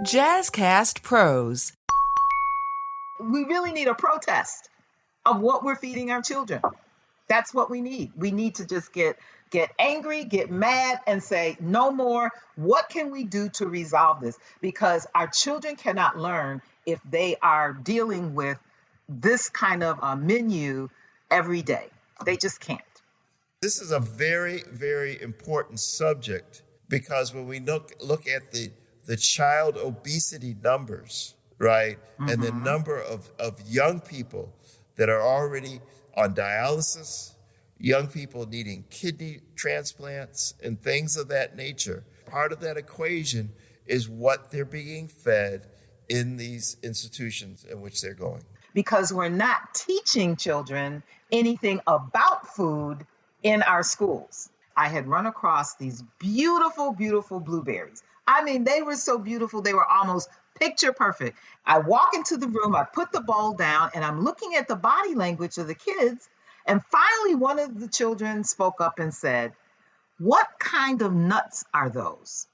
Jazzcast Pros. We really need a protest of what we're feeding our children. That's what we need. We need to just get angry, get mad, and say, no more. What can we do to resolve this? Because our children cannot learn if they are dealing with this kind of a menu every day. They just can't. This is a very, very important subject because when we look at the child obesity numbers, right, and the number of young people that are already on dialysis, young people needing kidney transplants and things of that nature, part of that equation is what they're being fed in these institutions in which they're going. Because we're not teaching children anything about food in our schools. I had run across these beautiful, beautiful blueberries. I mean, they were so beautiful, they were almost picture perfect. I walk into the room, I put the bowl down, and I'm looking at the body language of the kids. And finally, one of the children spoke up and said, "What kind of nuts are those?"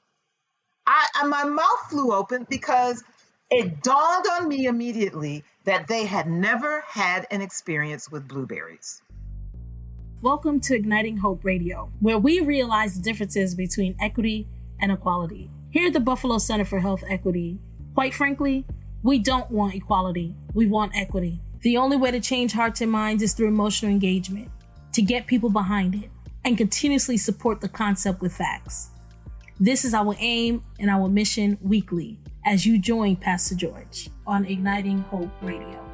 My mouth flew open because it dawned on me immediately that they had never had an experience with blueberries. Welcome to Igniting Hope Radio, where we realize the differences between equity and equality. Here at the Buffalo Center for Health Equity, quite frankly, we don't want equality, we want equity. The only way to change hearts and minds is through emotional engagement, to get people behind it, and continuously support the concept with facts. This is our aim and our mission weekly as you join Pastor George on Igniting Hope Radio.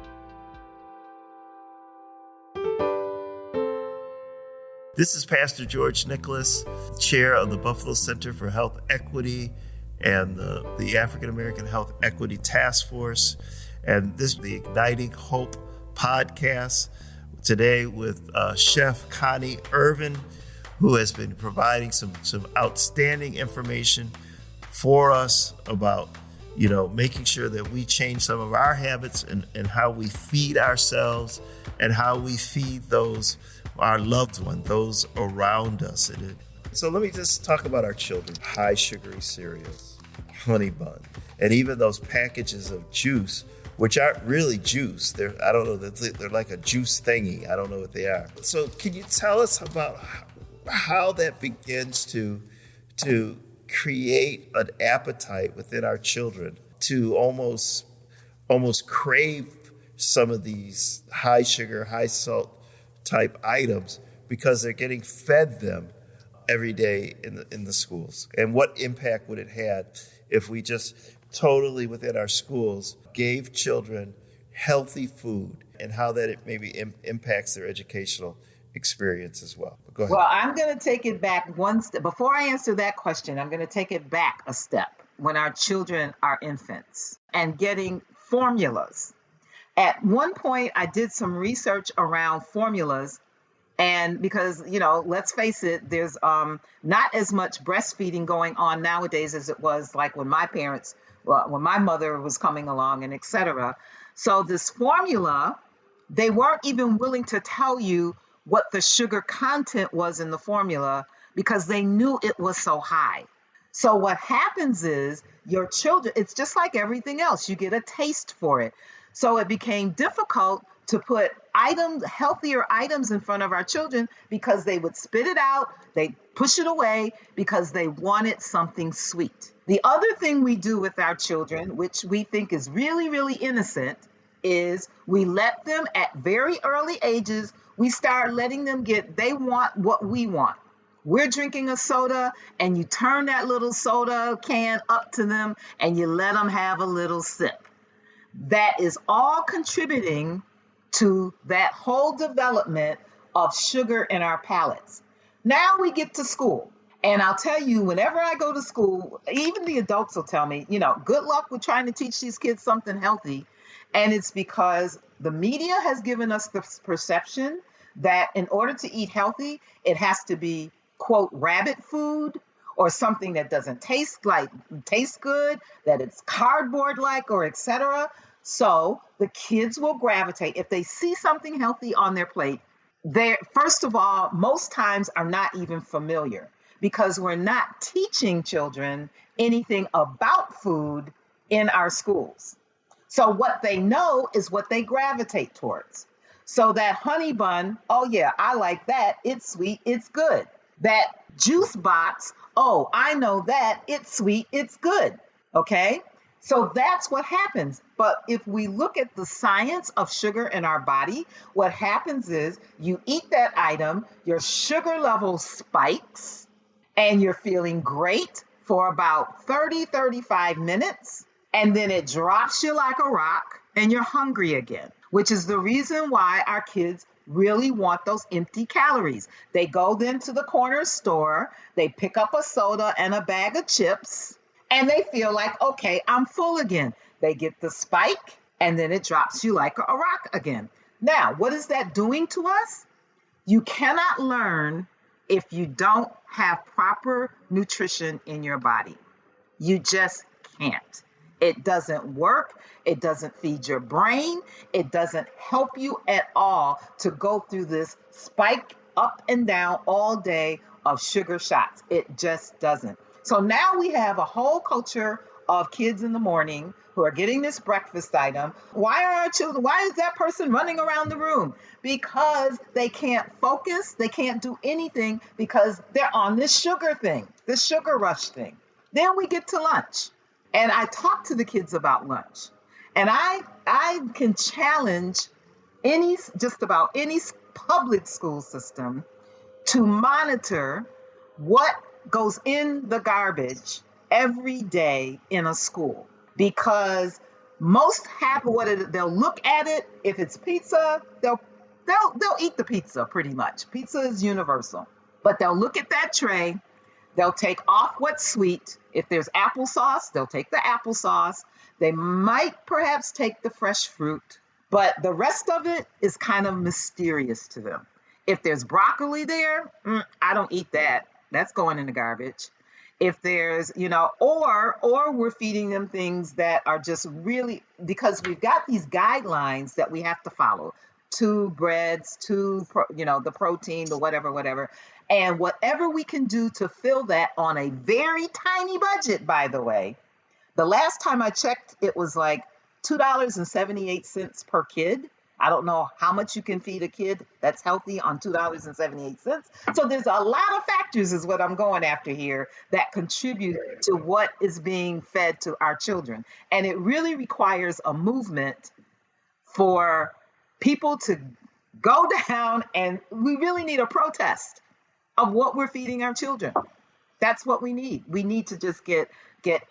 This is Pastor George Nicholas, chair of the Buffalo Center for Health Equity and the African American Health Equity Task Force. And this is the Igniting Hope podcast today with Chef Connie Ervin, who has been providing some outstanding information for us about, making sure that we change some of our habits and how we feed ourselves and how we feed our loved ones, those around us. So let me just talk about our children. High sugary cereals, honey bun, and even those packages of juice, which aren't really juice. They're like a juice thingy. I don't know what they are. So can you tell us about how that begins to create an appetite within our children to almost crave some of these high sugar, high salt type items because they're getting fed them every day in the schools? And what impact would it have if we just totally within our schools gave children healthy food, and how that it maybe impacts their educational experience as well? Go ahead. Well, I'm going to take it back one step. Before I answer that question, I'm going to take it back a step when our children are infants and getting formulas. At one point, I did some research around formulas, and because, let's face it, there's not as much breastfeeding going on nowadays as it was like when when my mother was coming along and et cetera. So this formula, they weren't even willing to tell you what the sugar content was in the formula because they knew it was so high. So what happens is your children, it's just like everything else, you get a taste for it. So it became difficult to put healthier items in front of our children because they would spit it out, they push it away because they wanted something sweet. The other thing we do with our children, which we think is really, really innocent, is we let them at very early ages, we start letting them they want what we want. We're drinking a soda and you turn that little soda can up to them and you let them have a little sip. That is all contributing to that whole development of sugar in our palates. Now we get to school. And I'll tell you, whenever I go to school, even the adults will tell me, good luck with trying to teach these kids something healthy. And it's because the media has given us the perception that in order to eat healthy, it has to be, quote, rabbit food, or something that doesn't taste good, that it's cardboard-like, or etc. So the kids will gravitate. If they see something healthy on their plate, they, first of all, most times are not even familiar because we're not teaching children anything about food in our schools. So what they know is what they gravitate towards. So that honey bun, oh yeah, I like that. It's sweet, it's good. That juice box, oh, I know that. It's sweet, it's good. Okay? So that's what happens. But if we look at the science of sugar in our body, what happens is you eat that item, your sugar level spikes, and you're feeling great for about 30, 35 minutes. And then it drops you like a rock and you're hungry again, which is the reason why our kids really want those empty calories. They go then to the corner store, they pick up a soda and a bag of chips, and they feel like, okay, I'm full again. They get the spike and then it drops you like a rock again. Now, what is that doing to us? You cannot learn if you don't have proper nutrition in your body. You just can't. It doesn't work. It doesn't feed your brain. It doesn't help you at all to go through this spike up and down all day of sugar shots. It just doesn't. So now we have a whole culture of kids in the morning who are getting this breakfast item. Why are our children, why is that person running around the room? Because they can't focus. They can't do anything because they're on this sugar thing, this sugar rush thing. Then we get to lunch. And I talk to the kids about lunch. And I can challenge just about any public school system to monitor what goes in the garbage every day in a school. Because most have they'll look at it. If it's pizza, they'll eat the pizza pretty much. Pizza is universal. But they'll look at that tray. They'll take off what's sweet. If there's applesauce, they'll take the applesauce. They might perhaps take the fresh fruit, but the rest of it is kind of mysterious to them. If there's broccoli there, I don't eat that. That's going in the garbage. If there's, or we're feeding them things that are just really, because we've got these guidelines that we have to follow. 2 breads, the protein, the whatever. And whatever we can do to fill that on a very tiny budget, by the way. The last time I checked, it was like $2.78 per kid. I don't know how much you can feed a kid that's healthy on $2.78. So there's a lot of factors is what I'm going after here that contribute to what is being fed to our children. And it really requires a movement for people to go down, and we really need a protest of what we're feeding our children. That's what we need. We need to just get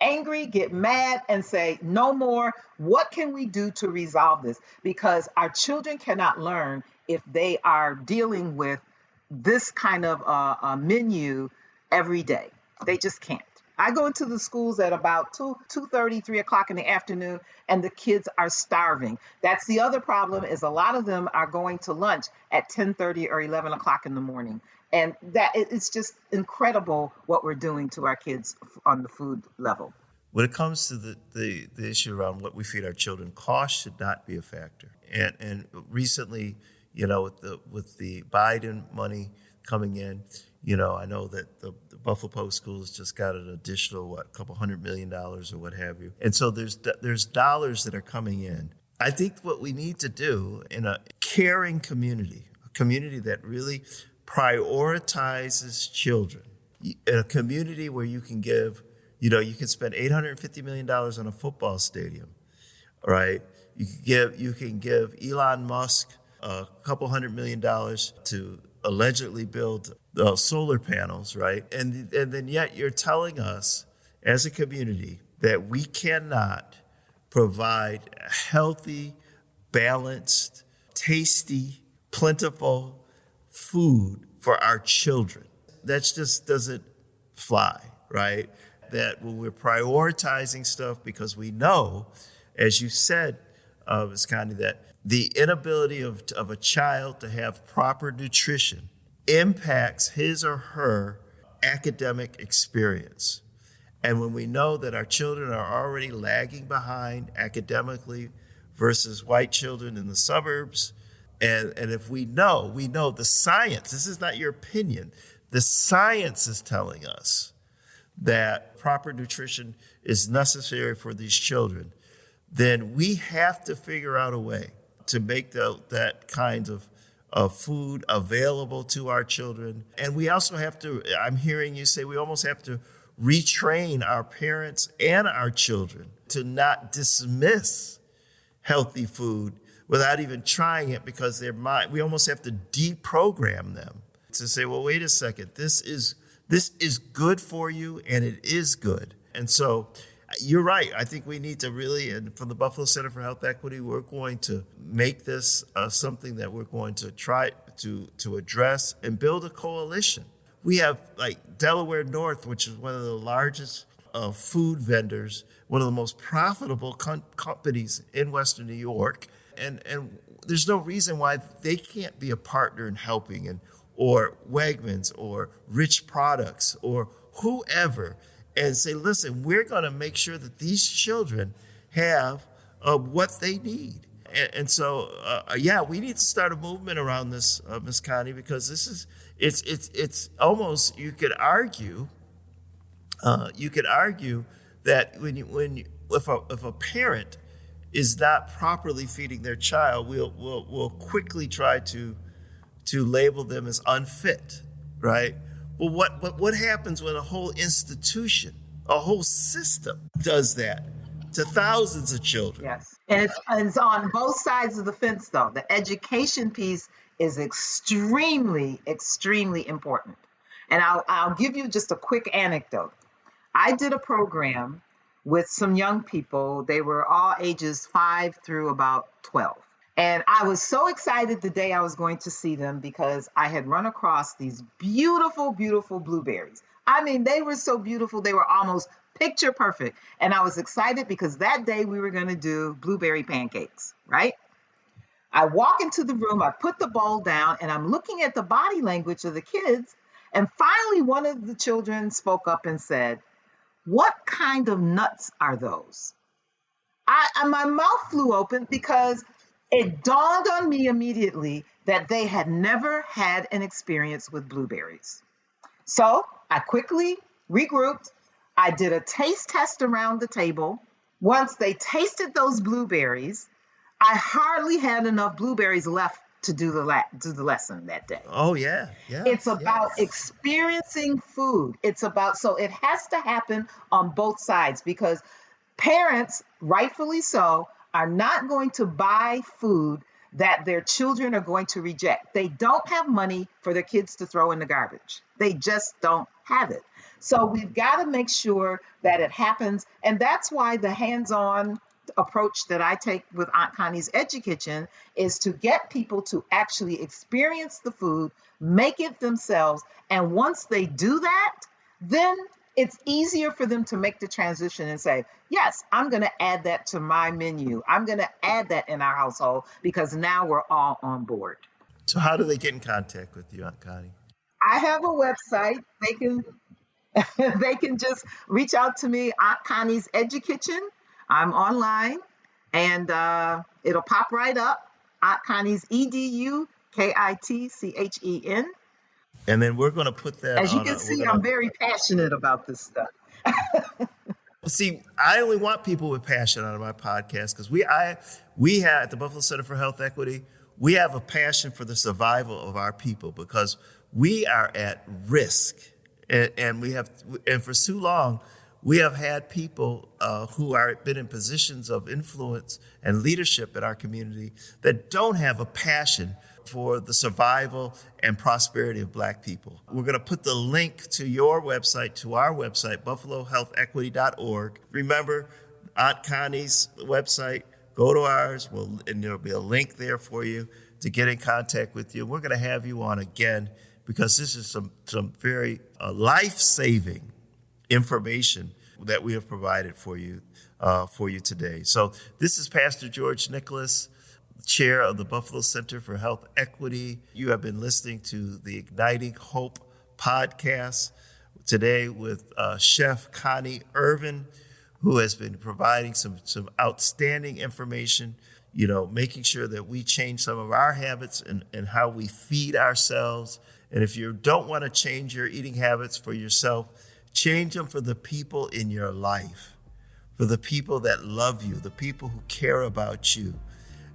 angry, get mad, and say, no more. What can we do to resolve this? Because our children cannot learn if they are dealing with this kind of a menu every day. They just can't. I go into the schools at about 2:30, 3 o'clock in the afternoon, and the kids are starving. That's the other problem, is a lot of them are going to lunch at 10:30 or 11 o'clock in the morning. And that it's just incredible what we're doing to our kids on the food level. When it comes to the issue around what we feed our children, cost should not be a factor. And recently, with the Biden money coming in, I know that the Buffalo Public Schools just got an additional, couple $100 million or what have you. And so there's dollars that are coming in. I think what we need to do in a caring community, a community that really prioritizes children, a community where you can give, you can spend $850 million on a football stadium, right? You can give Elon Musk a couple $100 million to allegedly build solar panels, right? And then yet you're telling us as a community that we cannot provide healthy, balanced, tasty, plentiful food for our children. That just doesn't fly, right? That when we're prioritizing stuff, because we know, as you said, Ms. Connie, that the inability of a child to have proper nutrition impacts his or her academic experience. And when we know that our children are already lagging behind academically versus white children in the suburbs, and if we know the science, this is not your opinion, the science is telling us that proper nutrition is necessary for these children, then we have to figure out a way to make that kind of food available to our children. And we also have to, I'm hearing you say, we almost have to retrain our parents and our children to not dismiss healthy food without even trying it, because their mind, we almost have to deprogram them to say, well, wait a second, this is good for you, and it is good. And so you're right. I think we need to really, and from the Buffalo Center for Health Equity, we're going to make this something that we're going to try to address and build a coalition. We have like Delaware North, which is one of the largest food vendors, one of the most profitable companies in Western New York. And there's no reason why they can't be a partner in helping, or Wegmans or Rich Products or whoever, and say, listen, we're going to make sure that these children have what they need. And so, we need to start a movement around this, Ms. Connie, because this is, it's almost, you could argue that if a parent is not properly feeding their child, we'll quickly try to label them as unfit, right? Well, what happens when a whole institution, a whole system does that to thousands of children? Yes. And it's on both sides of the fence, though. The education piece is extremely, extremely important. And I'll give you just a quick anecdote. I did a program with some young people. They were all ages 5 through about 12. And I was so excited the day I was going to see them because I had run across these beautiful, beautiful blueberries. I mean, they were so beautiful. They were almost picture perfect. And I was excited because that day we were going to do blueberry pancakes, right? I walk into the room, I put the bowl down, and I'm looking at the body language of the kids. And finally, one of the children spoke up and said, "What kind of nuts are those?" My mouth flew open because it dawned on me immediately that they had never had an experience with blueberries. So I quickly regrouped. I did a taste test around the table. Once they tasted those blueberries, I hardly had enough blueberries left to do the lesson that day. Oh, yeah. It's about experiencing food. So it has to happen on both sides, because parents, rightfully so, are not going to buy food that their children are going to reject. They don't have money for their kids to throw in the garbage. They just don't have it. So we've got to make sure that it happens. And that's why the hands-on approach that I take with Aunt Connie's Edu-Kitchen is to get people to actually experience the food, make it themselves. And once they do that, then it's easier for them to make the transition and say, yes, I'm going to add that to my menu. I'm going to add that in our household because now we're all on board. So how do they get in contact with you, Aunt Connie? I have a website. They can just reach out to me, Aunt Connie's Edu-Kitchen. I'm online, and it'll pop right up. Aunt Connie's EduKitchen. And then we're going to put that As you can see, I'm very passionate about this stuff. See, I only want people with passion on my podcast because we have at the Buffalo Center for Health Equity, we have a passion for the survival of our people because we are at risk, and for so long we have had people who are been in positions of influence and leadership in our community that don't have a passion for the survival and prosperity of Black people. We're going to put the link to your website, to our website, buffalohealthequity.org. Remember, Aunt Connie's website, go to ours, and there'll be a link there for you to get in contact with you. We're going to have you on again because this is some very life-saving information that we have provided for you today. So this is Pastor George Nicholas, Chair of the Buffalo Center for Health Equity. You have been listening to the Igniting Hope podcast today with Chef Connie Ervin, who has been providing some outstanding information, making sure that we change some of our habits and how we feed ourselves. And if you don't want to change your eating habits for yourself, Change them for the people in your life, for the people that love you, the people who care about you.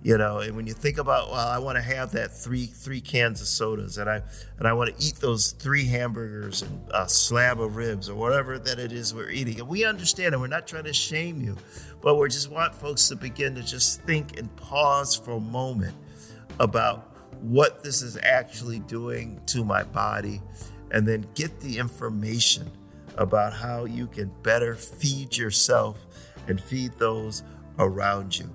And when you think about, well, I want to have that three cans of sodas, and I want to eat those 3 hamburgers and a slab of ribs or whatever that it is we're eating. And we understand, and we're not trying to shame you, but we just want folks to begin to just think and pause for a moment about what this is actually doing to my body, and then get the information about how you can better feed yourself and feed those around you.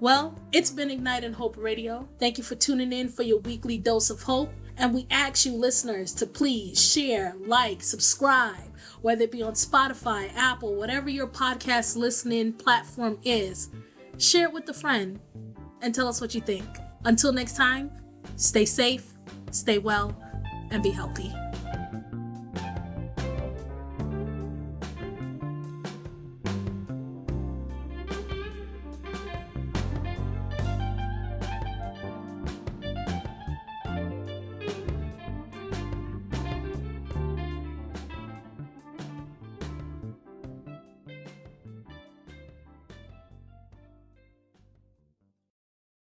Well, it's been Igniting Hope Radio. Thank you for tuning in for your weekly dose of hope. And we ask you listeners to please share, like, subscribe, whether it be on Spotify, Apple, whatever your podcast listening platform is. Share it with a friend and tell us what you think. Until next time, stay safe, stay well, and be healthy.